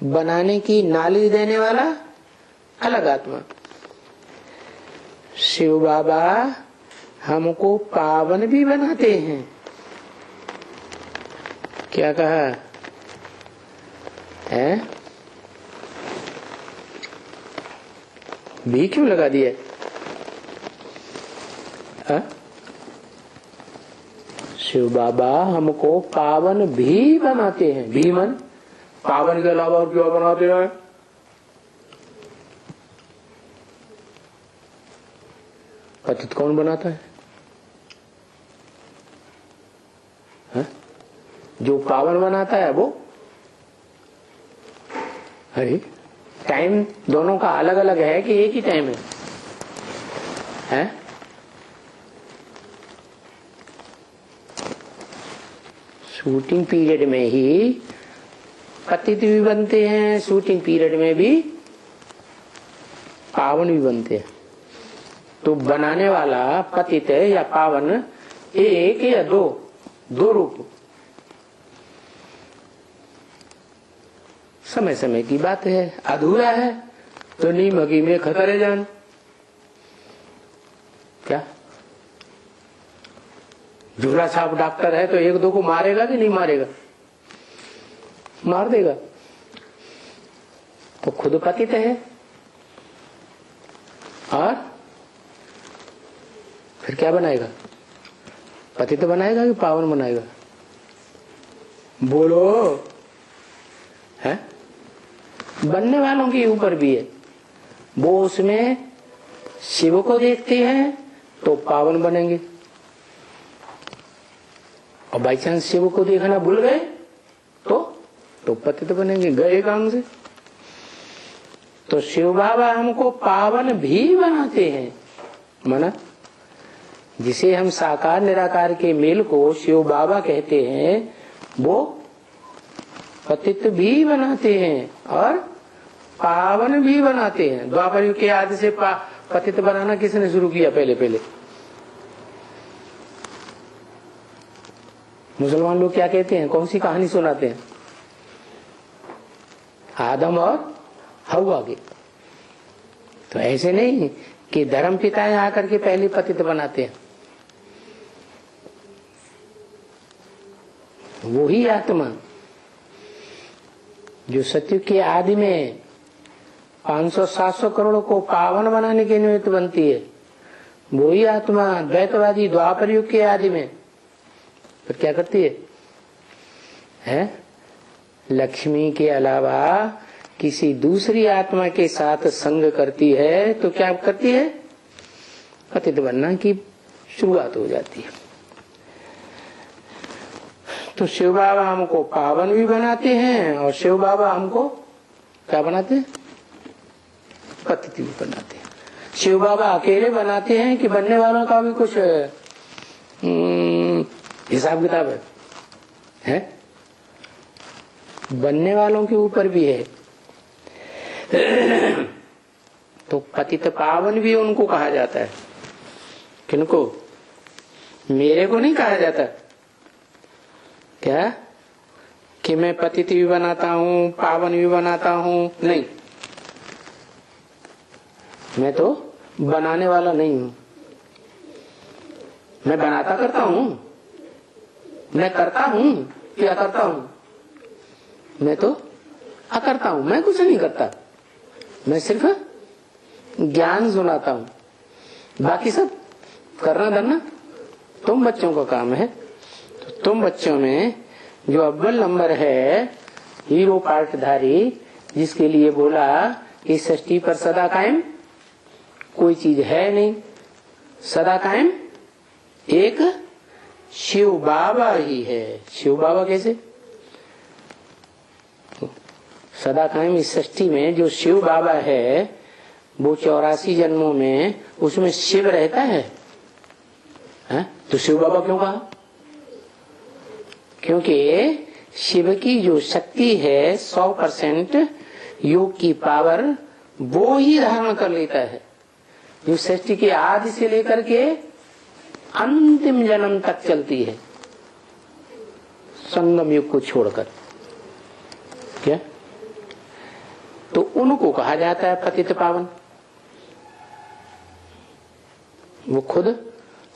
बनाने की नॉलेज देने वाला अलग आत्मा। शिव बाबा हमको पावन भी बनाते हैं। क्या कहा है? भी क्यों लगा दिया? शिव बाबा हमको पावन भी बनाते हैं। भी मन पावन के अलावा और क्या बनाते हैं? पतित कौन बनाता है? जो पावन बनाता है वो। अरे टाइम दोनों का अलग अलग है कि एक ही टाइम है? शूटिंग पीरियड में ही पतित भी बनते हैं, शूटिंग पीरियड में भी पावन भी बनते हैं। तो बनाने वाला पतित या पावन एक या दो रूप। समय समय की बात है। अधूरा है तो नीमगी में खतरे जान। क्या झूला छाप डॉक्टर है तो एक दो को मारेगा कि नहीं मारेगा? मार देगा। तो खुद पतित है और फिर क्या बनाएगा? पतित बनाएगा कि पावन बनाएगा? बोलो। है बनने वालों के ऊपर भी है। वो उसमें शिव को देखते हैं तो पावन बनेंगे, और बाई चांस शिव को देखना भूल गए तो पतित बनेंगे, गए काम से। तो शिव बाबा हमको पावन भी बनाते हैं। माना जिसे हम साकार निराकार के मेल को शिव बाबा कहते हैं, वो पतित भी बनाते हैं और पावन भी बनाते हैं। द्वापर युग के आदि से पतित बनाना किसने शुरू किया? पहले मुसलमान लोग क्या कहते हैं? कौन सी कहानी सुनाते हैं? आदम और हव्वा की। तो ऐसे नहीं कि धर्म पिताएं आकर के पहले पतित बनाते हैं। वही आत्मा जो सतयुग के आदि में 500-700 करोड़ को पावन बनाने के निमित्त बनती है, वही आत्मा द्वैतवादी द्वापर युग के आदि में फिर क्या करती है? लक्ष्मी के अलावा किसी दूसरी आत्मा के साथ संग करती है तो क्या करती है? पतित बनना की शुरुआत हो जाती है। तो शिव बाबा हमको पावन भी बनाते हैं और शिव बाबा हमको क्या बनाते हैं? पतित भी बनाते हैं। शिव बाबा अकेले बनाते हैं कि बनने वालों का भी कुछ हिसाब किताब है? बनने वालों के ऊपर भी है। तो पतित पावन भी उनको कहा जाता है। किनको? मेरे को नहीं कहा जाता। क्या कि मैं पतित भी बनाता हूँ, पावन भी बनाता हूँ? नहीं, मैं तो बनाने वाला नहीं हूँ। मैं बनाता करता हूँ, मैं करता हूँ क्या करता हूँ? मैं तो अकर्ता हूँ। मैं कुछ नहीं करता, मैं सिर्फ ज्ञान सुनाता हूँ। बाकी सब करना धरना तुम बच्चों का काम है। तो तुम बच्चों में जो अव्वल नंबर है, हीरो पार्टधारी, जिसके लिए बोला कि सृष्टि पर सदा कायम कोई चीज है नहीं, सदा कायम एक शिव बाबा ही है। शिव बाबा कैसे? सदा कायम इस सृष्टि में जो शिव बाबा है वो 84 जन्मों में उसमें शिव रहता है। तो शिव बाबा क्यों कहा? क्योंकि शिव की जो शक्ति है 100% योग की पावर वो ही धारण कर लेता है, जो सृष्टि के आदि से लेकर के अंतिम जन्म तक चलती है, संगम युग को छोड़कर। क्या तो उनको कहा जाता है पतित पावन। वो खुद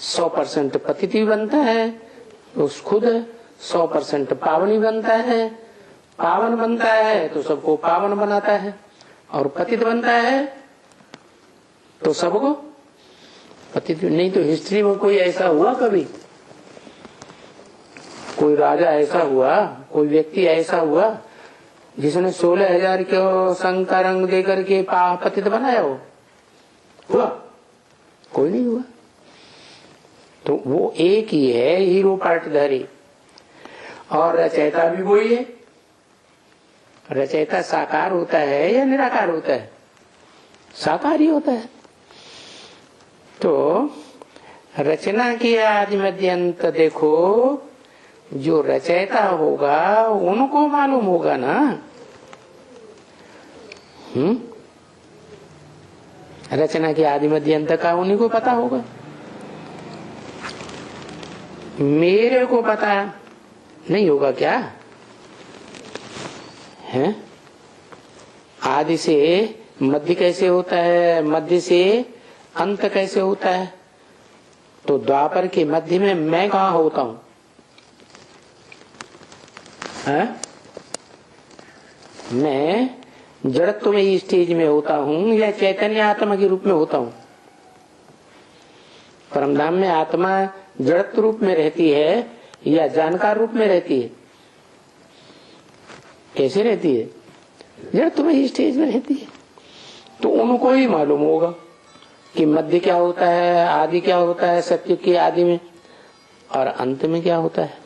100% पतित भी बनता है, उस खुद 100% पावन भी बनता है। पावन बनता है तो सबको पावन बनाता है, और पतित बनता है तो सबको पतित। नहीं तो हिस्ट्री में कोई ऐसा हुआ कभी, कोई राजा ऐसा हुआ, कोई व्यक्ति ऐसा हुआ जिसने 16,000 के संग का रंग देकर के पतित बनाया हो? हुआ? कोई नहीं हुआ। तो वो एक ही है हीरो पार्टधारी, और रचयिता भी वही है। रचयिता साकार होता है या निराकार होता है? साकार ही होता है। तो रचना के आदि मध्य अंत देखो, जो रचयिता होगा उनको मालूम होगा ना। रचना के आदि मध्य अंत का उन्हीं को पता होगा। मेरे को पता नहीं होगा क्या है? आदि से मध्य कैसे होता है, मध्य से अंत कैसे होता है? तो द्वापर के मध्य में मैं कहाँ होता हूं? मैं जड़त्व में स्टेज में होता हूं या चैतन्य आत्मा के रूप में होता हूं? परमधाम में आत्मा जड़त्व रूप में रहती है या जानकार रूप में रहती है? कैसे रहती है? जड़त्व में स्टेज में रहती है। तो उनको ही मालूम होगा कि मध्य क्या होता है, आदि क्या होता है, सत्य के आदि में, और अंत में क्या होता है।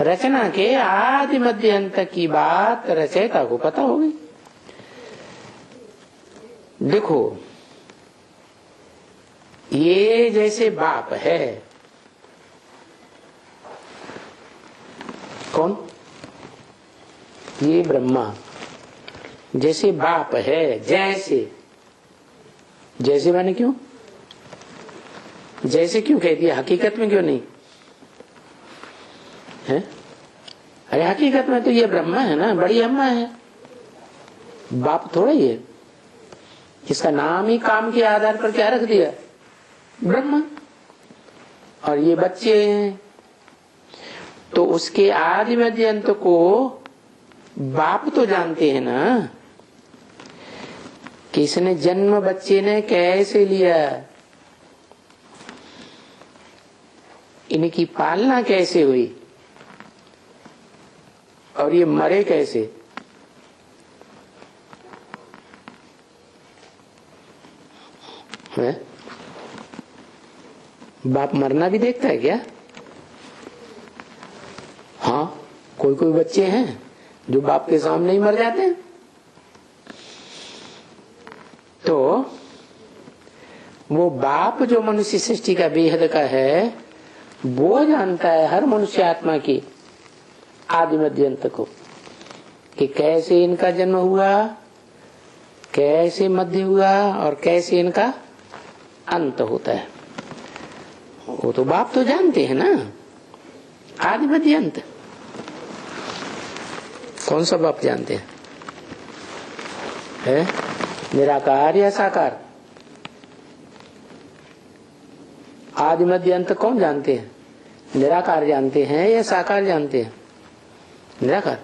रचना के आदि मध्य अंत की बात रचयिता को पता होगी। देखो, ये जैसे बाप है, कौन? ये ब्रह्मा जैसे बाप है। जैसे माने क्यों? जैसे क्यों कहती है? हकीकत में क्यों नहीं है? अरे हकीकत में तो ये ब्रह्मा है ना, बड़ी अम्मा है, बाप थोड़ा ही है। इसका नाम ही काम के आधार पर क्या रख दिया? ब्रह्मा। और ये बच्चे हैं, तो उसके आदि मध्य अंत को बाप तो जानते हैं ना, कि इसने जन्म बच्चे ने कैसे लिया, इनकी पालना कैसे हुई, और ये मरे कैसे। है? बाप मरना भी देखता है क्या? हाँ, कोई कोई बच्चे हैं जो बाप के सामने ही मर जाते हैं। तो वो बाप जो मनुष्य सृष्टि का बेहद का है, वो जानता है हर मनुष्य आत्मा की आदि मध्य अंत को, कि कैसे इनका जन्म हुआ, कैसे मध्य हुआ, और कैसे इनका अंत होता है। वो तो बाप तो जानते हैं ना, आदि मध्य अंत। कौन सा बाप जानते हैं? है? निराकार या साकार? आदि मध्य अंत कौन जानते हैं? निराकार जानते हैं या साकार जानते हैं? निराकार।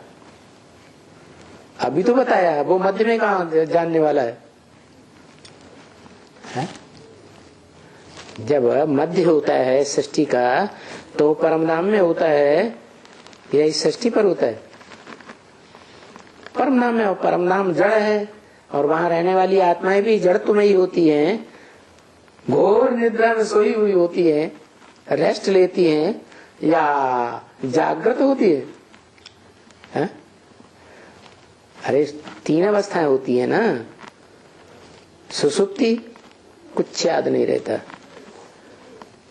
अभी तो बताया, वो मध्य में कहाँ जानने वाला है? जब मध्य होता है सृष्टि का, तो परमधाम में होता है या इस सृष्टि पर होता है? परमधाम में। और परमधाम जड़ है, और वहां रहने वाली आत्माएं भी जड़त्व में ही होती हैं, घोर निद्रा में सोई हुई होती है, रेस्ट लेती हैं या जागृत होती है? अरे 3 अवस्थाएं होती है ना। सुसुप्ति, कुछ याद नहीं रहता,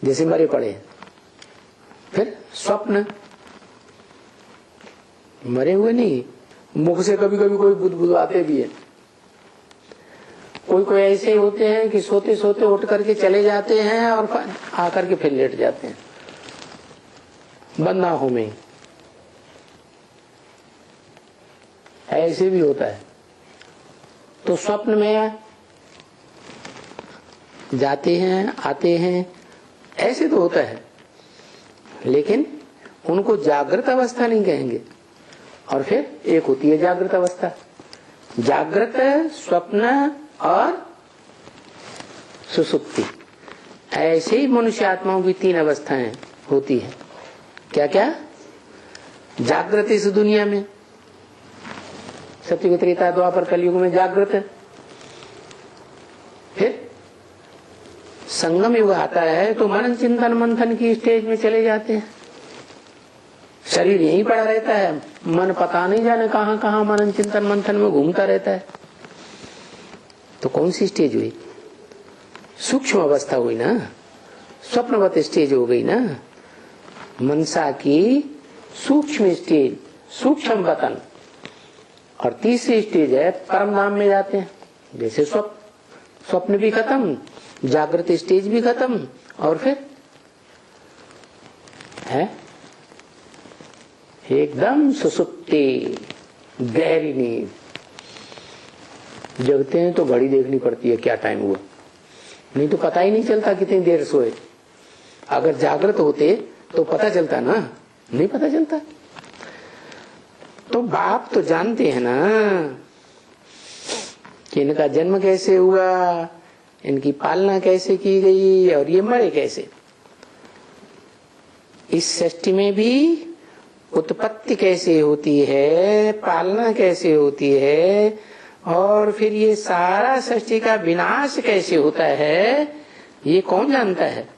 जैसे मरे पड़े। फिर स्वप्न, मरे हुए नहीं, मुख से कभी कभी कोई बुदबुदाते भी है। कोई कोई ऐसे होते हैं कि सोते सोते उठ करके चले जाते हैं और आकर के फिर लेट जाते हैं, बंद आंखों में। ऐसे भी होता है। तो स्वप्न में जाते हैं आते हैं, ऐसे तो होता है, लेकिन उनको जागृत अवस्था नहीं कहेंगे। और फिर एक होती है जागृत अवस्था, जागृत, स्वप्न और सुसुप्ति। ऐसे ही मनुष्य आत्माओं की 3 अवस्थाएं होती है। क्या क्या? जागृत इस दुनिया में, सत्युग त्रेता द्वापर कलयुग में जागृत है। फिर संगम युग आता है तो मनन चिंतन मंथन की स्टेज में चले जाते हैं। शरीर यहीं पड़ा रहता है, मन पता नहीं जाने कहां कहां मनन चिंतन मंथन में घूमता रहता है। तो कौन सी स्टेज हुई? सूक्ष्म अवस्था हुई ना, स्वप्नवत स्टेज हो गई ना, मनसा की सूक्ष्म स्टेज, सूक्ष्म वतन। और तीसरी स्टेज है परम धाम में जाते हैं। जैसे स्वप्न भी खत्म, जागृत स्टेज भी खत्म, और फिर है एकदम सुसुप्ति, गहरी नींद। जगते हैं तो घड़ी देखनी पड़ती है क्या टाइम हुआ, नहीं तो पता ही नहीं चलता कितनी देर सोए। अगर जागृत होते तो पता चलता ना, नहीं पता चलता। तो बाप तो जानते हैं ना कि इनका जन्म कैसे हुआ, इनकी पालना कैसे की गई, और ये मरे कैसे। इस सृष्टि में भी उत्पत्ति कैसे होती है, पालना कैसे होती है, और फिर ये सारा सृष्टि का विनाश कैसे होता है, ये कौन जानता है?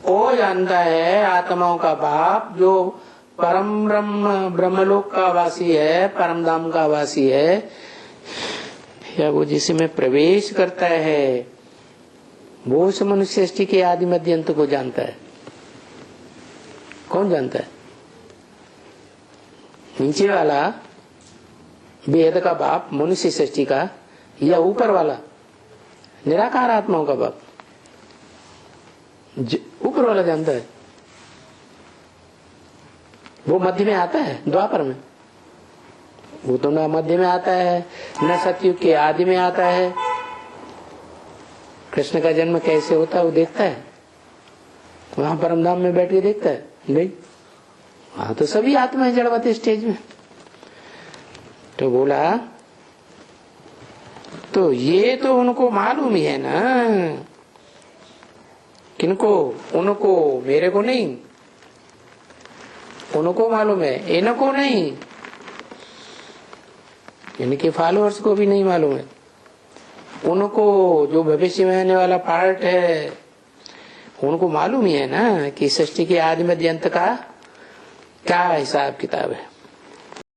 वो जानता है आत्माओं का बाप, जो परम ब्रह्मलोक का वासी है, परम धाम का वासी है, या वो जिसमें प्रवेश करता है, वो उस मनुष्य सृष्टि के आदि मध्य अंत को जानता है। कौन जानता है? नीचे वाला बेहद का बाप मनुष्य सृष्टि का, या ऊपर वाला निराकार आत्माओं का बाप? ऊपर वाला जानता है। वो मध्य में आता है, द्वापर में वो तो न मध्य में आता है, न सतयुग के आदि में आता है। कृष्ण का जन्म कैसे होता है वो देखता है, वहां परमधाम में बैठ के देखता है? नहीं, वहां तो सभी आत्माएं जड़वते स्टेज में। तो बोला तो ये तो उनको मालूम ही है ना। किनको? उनको, मेरे को नहीं। उनको मालूम है, इनको नहीं, इनके फॉलोअर्स को भी नहीं मालूम है। उनको जो भविष्य में आने वाला पार्ट है, उनको मालूम ही है ना कि सृष्टि के आदि मध्य अंत का क्या हिसाब किताब है।